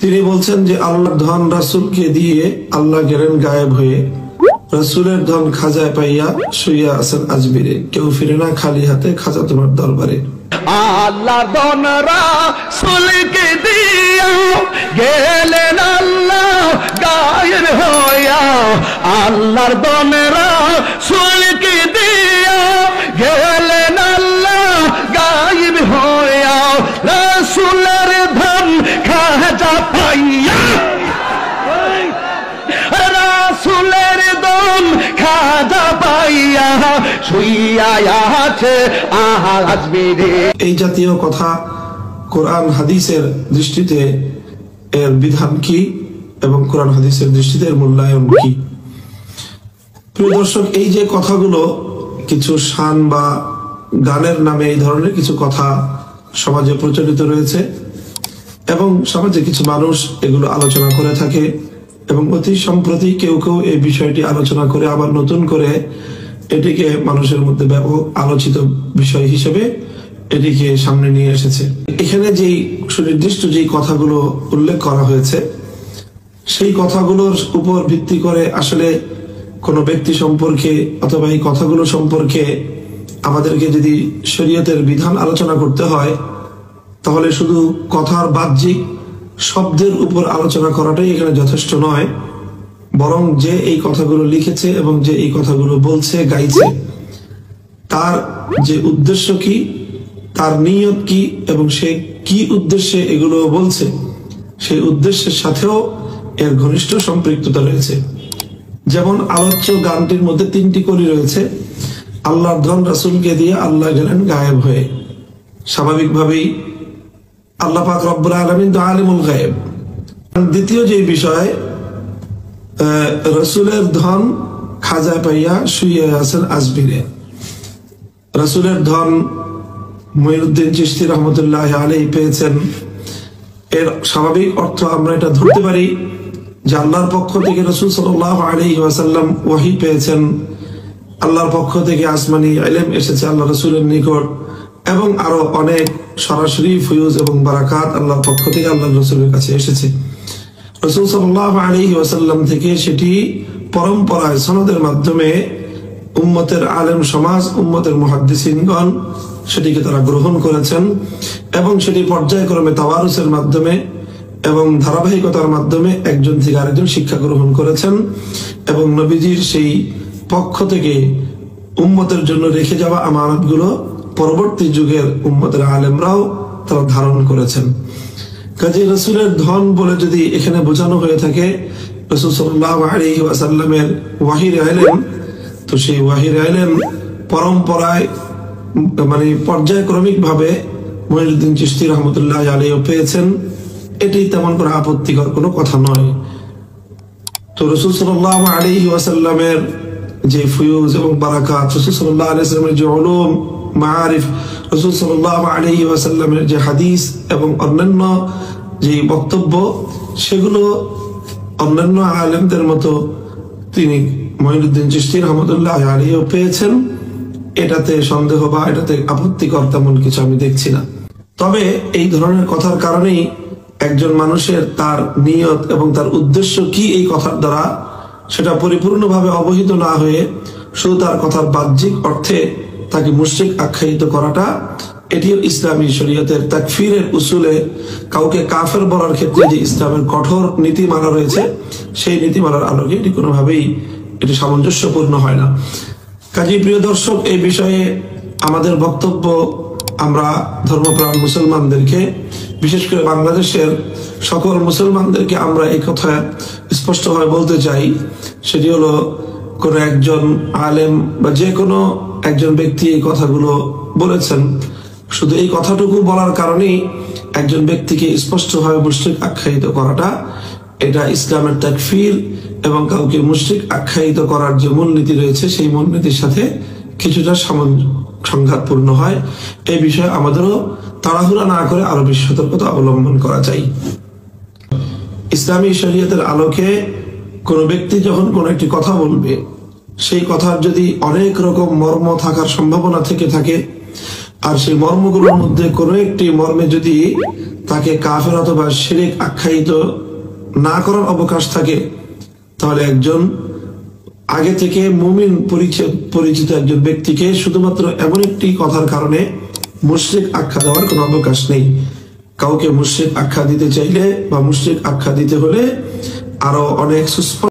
তিনি বলছেন যে আল্লাহর ধন রাসূলকে দিয়ে আল্লাহ গেলেন গায়েব হয়ে, রাসূলের ধন খাজায় পাইয়া শুইয়া আছেন আজমিরে, কেউ ফিরে না খালি হাতে খাজা তোমার দরবারে। আল্লাহর ধন রাসূলকে দিয়া গেলেন আল্লাহ গায়েব হইয়া, আল্লাহর ধন রাসূলকে দিয়া গেলেন আল্লাহ গায়েব হইয়া, রাসূলের ধন খাজা পাইয়া, রাসূলের ধন খাজা পাইয়া শুইয়া আছে আজমিরে। এই জাতীয় কথা কোরআন হাদিসের দৃষ্টিতে এর বিধান কি এবং কোরআন হাদিসের দৃষ্টিতে এর মূল্যায়ন কি? প্রিয় দর্শক, এই যে কথাগুলো কিছু শান বা গানের নামে এই ধরনের কিছু কথা সমাজে প্রচলিত রয়েছে এবং সমাজে কিছু মানুষ এগুলো আলোচনা করে থাকে এবং অতি সম্প্রতি কেউ কেউ এই বিষয়টি আলোচনা করে আবার নতুন করে এটিকে মানুষের মধ্যে ব্যাপক আলোচিত বিষয় হিসেবে এটিকে সামনে নিয়ে এসেছে। এখানে যেই সুনির্দিষ্ট যেই কথাগুলো উল্লেখ করা হয়েছে সেই কথাগুলোর উপর ভিত্তি করে আসলে কোনো ব্যক্তি সম্পর্কে অথবা এই কথাগুলো সম্পর্কে আমাদেরকে যদি শরীয়তের বিধান আলোচনা করতে হয় তাহলে শুধু কথার বাহ্যিক শব্দের উপর আলোচনা করাটাই এখানে যথেষ্ট নয়, বরং যে এই কথাগুলো লিখেছে এবং যে এই কথাগুলো বলছে গাইছে তার যে উদ্দেশ্য কি, তার নিয়ত কি এবং সে কি উদ্দেশ্যে এগুলো বলছে সেই উদ্দেশ্যের সাথেও এর ঘনিষ্ঠ সম্পৃক্ততা রয়েছে। যেমন আলোচ্য গানটির মধ্যে তিনটি কলি রয়েছে, আল্লাহর ধন রাসূলকে দিয়ে আল্লাহ গেলেন গায়েব হয়ে। স্বাভাবিকভাবেই আল্লাহ পাক রব্বুল আলামিন তো আলিমুল গায়েব। দ্বিতীয় যে বিষয়, রাসূলের ধন খাজা পাইয়া শুয়ে আছেন আজমিরে। রাসূলের ধন মুঈনুদ্দিন চিশতি রহমতুল্লাহ আলাইহি পেয়েছেন। এর স্বাভাবিক অর্থ আমরা এটা ধরতে পারি যে আল্লাহর পক্ষ থেকে রাসূল সাল্লাল্লাহু আলাইহি ওয়াসাল্লাম ওহী পেয়েছেন, আল্লাহর পক্ষ থেকে আসমানি ইলম এসেছে আল্লাহ রাসূলের নিকট এবং আরো অনেক সরাসরি ফয়ুজ এবং বারাকাত আল্লাহর পক্ষ থেকে আল্লাহর রাসূলের কাছে এসেছে। রাসূল সাল্লাল্লাহু আলাইহি ওয়াসাল্লাম থেকে সেটি পরম্পরায় সনদের মাধ্যমে উম্মতের আলেম সমাজ, উম্মতের মুহাদ্দিসিনগণ সেটিকে তারা গ্রহণ করেছেন এবং সেটি পর্যায়ক্রমে তাওয়ারুসের মাধ্যমে এবং ধারাবাহিকতার মাধ্যমে একজন থেকে আরেকজন শিক্ষা গ্রহণ করেছেন এবং নবীজির সেই পক্ষ থেকে উম্মতের জন্য রেখে যাওয়া আমানতগুলো পরবর্তী যুগের উম্মতের আলেমরাও তারা ধারণ করেছেন। কাজী রাসূলের ধন বলে যদি এখানে বোঝানো হয়ে থাকে রাসূল সাল্লাল্লাহু আলাইহি ওয়াসাল্লামের ওয়াহির ইলম, তো সেই ওয়াহির ইলম পরম্পরায় মানে পর্যায়ক্রমিক ভাবে মুঈনুদ্দিন চিশতি রহমতুল্লাহ আলাইহি পেয়েছেন, এটি তেমন কোনো আপত্তিকর কোনো কথা নয়। তো রাসূল সাল্লাল্লাহু আলাইহি ওয়াসাল্লামের যে ফয়ুজ এবং বারাকাত, রাসূল সাল্লাল্লাহু আলাইহি ওয়াসাল্লামের যে উলুম মাআরিফ, রাসূল সাল্লাল্লাহু আলাইহি ওয়াসাল্লামের যে হাদিস এবং অন্যান্য যে বক্তব্য, সেগুলো অন্যান্য আলেমদের মতো তিনি মুঈনুদ্দিন চিশতি রহমতুল্লাহ আলাইহি পেয়েছেন, এটাতে সন্দেহ বা এটাতে আপত্তিকর তেমন কিছু আমি দেখছি না। তবে এই ধরনের কথার কারণেই একজন মানুষের তার নিয়ত এবং তার উদ্দেশ্য কি এই কথার দ্বারা সেটা পরিপূর্ণভাবে অবহিত না হয়ে শুধু তার কথার বাহ্যিক অর্থে তাকে মুশরিক আখ্যায়িত করাটা, এটিও ইসলামী শরীয়তের তাকফীরের উসুলে কাউকে কাফের বলার ক্ষেত্রে যে ইসলামের কঠোর নীতিমালা রয়েছে সেই নীতিমালার আলোকে এটি কোনোভাবেই এটি সামঞ্জস্যপূর্ণ হয় না। কাজী প্রিয় দর্শক, এই বিষয়ে আমাদের বক্তব্য আমরা ধর্মপ্রাণ মুসলমানদেরকে, বিশেষ করে বাংলাদেশের সকল মুসলমানদেরকে আমরা এই কথা স্পষ্টভাবে বলতে চাই, সেটি হলো কোন একজন আলেম বা যে কোনো একজন ব্যক্তি এই কথাগুলো বলেছেন, শুধু এই কথাটুকু বলার কারণেই একজন ব্যক্তিকে স্পষ্টভাবে মুশরিক আখ্যায়িত করাটা, এটা ইসলামের তাকফীর এবং কাউকে মুশরিক আখ্যায়িত করার যে মূলনীতি রয়েছে সেই মূলনীতির সাথে কিছুটা সংঘাতপূর্ণ হয়। এই বিষয়ে আমাদেরও তাড়াহুড়া না করে আরো বেশি সতর্কতা অবলম্বন করা চাই। ইসলামী শরীয়তের আলোকে কোনো ব্যক্তি যখন কোনো একটি কথা বলবে, সেই কথার যদি অনেক রকম মর্ম থাকার সম্ভাবনা থেকে থাকে আর সেই মর্মগুলোর মধ্যে কোনো একটি মর্মে যদি তাকে কাফের অথবা শিরক আখ্যায়িত না করার অবকাশ থাকে, তাহলে একজন আগে থেকে মুমিন পরিচিত একজন ব্যক্তিকে শুধুমাত্র এমন একটি কথার কারণে মুশরিক আখ্যা দেওয়ার কোনো অবকাশ নেই। কাউকে মুশরিক আখ্যা দিতে চাইলে বা মুশরিক আখ্যা দিতে হলে আরো অনেক সুস্পষ্ট